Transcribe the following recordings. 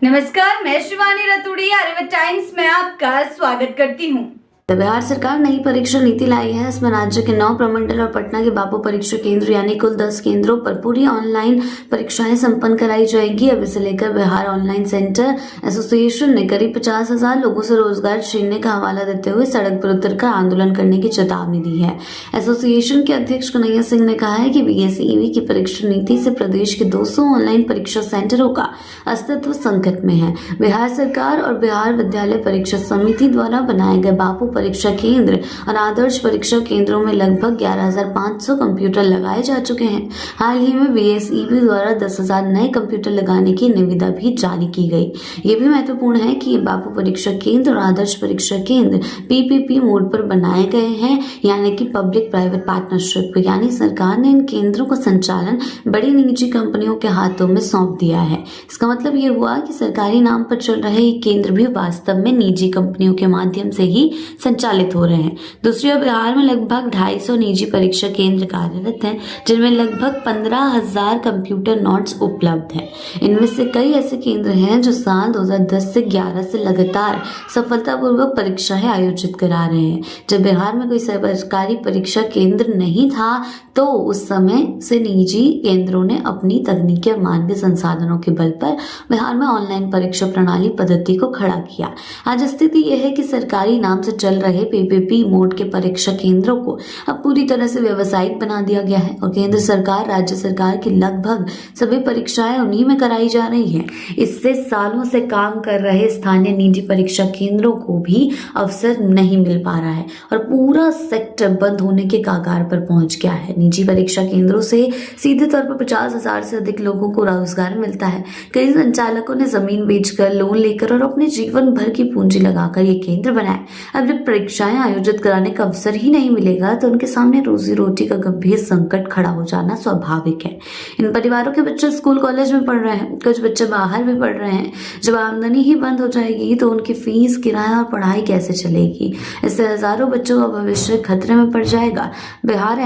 नमस्कार, मैं शिवानी रतूड़ी आर्यव्रत टाइम्स में आपका स्वागत करती हूँ। बिहार सरकार नई परीक्षा नीति लाई है। इसमें राज्य के 9 प्रमंडल और पटना के बापू परीक्षा केंद्र यानी कुल 10 केंद्रों पर पूरी ऑनलाइन परीक्षाएं संपन्न कराई जाएगी। अब इसे लेकर बिहार ऑनलाइन सेंटर एसोसिएशन ने करीब 50,000 लोगों से रोजगार छीनने का हवाला देते हुए सड़क पर उतरकर आंदोलन करने की चेतावनी दी है। एसोसिएशन के अध्यक्ष कन्हैया सिंह ने कहा है कि बीएसईबी की परीक्षा नीति से प्रदेश के 200 ऑनलाइन परीक्षा सेंटरों का अस्तित्व संकट में है। बिहार सरकार और बिहार विद्यालय परीक्षा समिति द्वारा बनाए गए बापू परीक्षा केंद्र और आदर्श परीक्षा केंद्रों में लगभग 11,500 कंप्यूटर लगाए जा चुके हैं। हाल ही में बीएसईबी द्वारा 10,000 नए कंप्यूटर लगाने की निविदा भी जारी की गई। ये भी महत्वपूर्ण है कि ये बापू परीक्षा केंद्र और आदर्श परीक्षा केंद्र पीपीपी मोड पर बनाए गए हैं, यानी कि पब्लिक प्राइवेट पार्टनरशिप, यानी सरकार ने इन केंद्रों का संचालन बड़ी निजी कंपनियों के हाथों में सौंप दिया है। इसका मतलब ये हुआ कि सरकारी नाम पर चल रहे ये केंद्र भी वास्तव में निजी कंपनियों के माध्यम से ही संचालित हो रहे हैं। दूसरी ओर बिहार में लगभग 250 निजी परीक्षा केंद्र कार्यरत हैं, जिनमें लगभग 15,000 कंप्यूटर नोट्स उपलब्ध हैं। इनमें से कई ऐसे केंद्र हैं जो साल 2010 से 11 से लगातार सफलतापूर्वक परीक्षाएं आयोजित करा रहे हैं। जब बिहार में कोई सरकारी परीक्षा केंद्र नहीं था तो उस समय से निजी केंद्रों ने अपनी तकनीकी और मानवीय संसाधनों के बल पर बिहार में ऑनलाइन परीक्षा प्रणाली पद्धति को खड़ा किया। आज स्थिति यह है कि सरकारी नाम से चल रहे पीपीपी मोड के परीक्षा केंद्रों को अब पूरी तरह से व्यावसायिक बना दिया गया है और केंद्र सरकार, राज्य सरकार की लगभग सभी परीक्षाएं उन्हीं में कराई जा रही हैं। इससे सालों से काम कर रहे स्थानीय निजी परीक्षा केंद्रों को भी अवसर नहीं मिल पा रहा है और पूरा सेक्टर बंद होने के कगार पर पहुंच गया है। निजी परीक्षा केंद्रों से सीधे तौर पर 50,000 से अधिक लोगों को रोजगार मिलता है। कई संचालकों ने जमीन बेचकर, लोन लेकर और अपने जीवन भर की पूंजी लगाकर ये केंद्र बनाए। अब जब परीक्षाएं आयोजित कराने का अवसर ही नहीं मिलेगा तो उनके सामने रोजी रोटी का गंभीर संकट खड़ा हो जाना स्वाभाविक है। इन परिवारों के बच्चे स्कूल कॉलेज में पढ़ रहे हैं, कुछ बच्चे बाहर भी पढ़ रहे हैं। जब आमदनी ही बंद हो जाएगी तो उनकी फीस, किराया और पढ़ाई कैसे चलेगी? इससे हजारों बच्चों का भविष्य खतरे में पड़ जाएगा। बिहार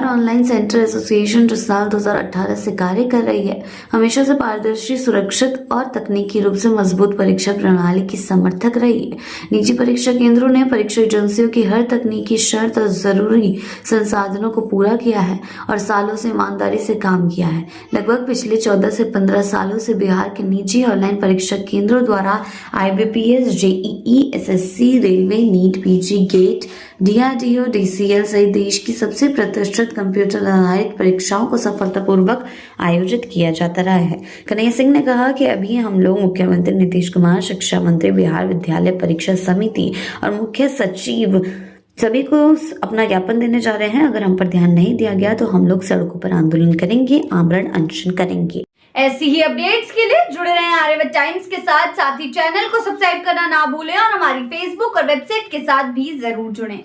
ऑनलाइन सेंटर एसोसिएशन जो साल 2018 से कार्य कर रही है, हमेशा से पारदर्शी, सुरक्षित और तकनीकी रूप से मजबूत परीक्षा प्रणाली की समर्थक रही है। निजी परीक्षा केंद्रों ने परीक्षा एजेंसियों की हर तकनीकी शर्त और जरूरी संसाधनों को पूरा किया है और सालों से ईमानदारी से काम किया है। लगभग पिछले 14 से 15 सालों से बिहार के निजी ऑनलाइन परीक्षा केंद्रों द्वारा IBPS, JEE, SSC, railway, NEET, PG, GATE, DRDO, DCL सहित देश की सबसे प्रतिष्ठित कंप्यूटर आधारित परीक्षाओं को सफलतापूर्वक आयोजित किया जाता रहा है। कन्हैया सिंह ने कहा कि अभी हम लोग मुख्यमंत्री नीतीश कुमार, शिक्षा मंत्री, बिहार विद्यालय परीक्षा समिति और मुख्य सचिव सभी को अपना ज्ञापन देने जा रहे हैं। अगर हम पर ध्यान नहीं दिया गया तो हम लोग सड़कों पर आंदोलन करेंगे, आमरण अनशन करेंगे। ऐसी ही अपडेट्स के लिए जुड़े रहें आर्यव्रत टाइम्स के साथ ही चैनल को सब्सक्राइब करना ना भूलें और हमारी फेसबुक और वेबसाइट के साथ भी जरूर जुड़ें।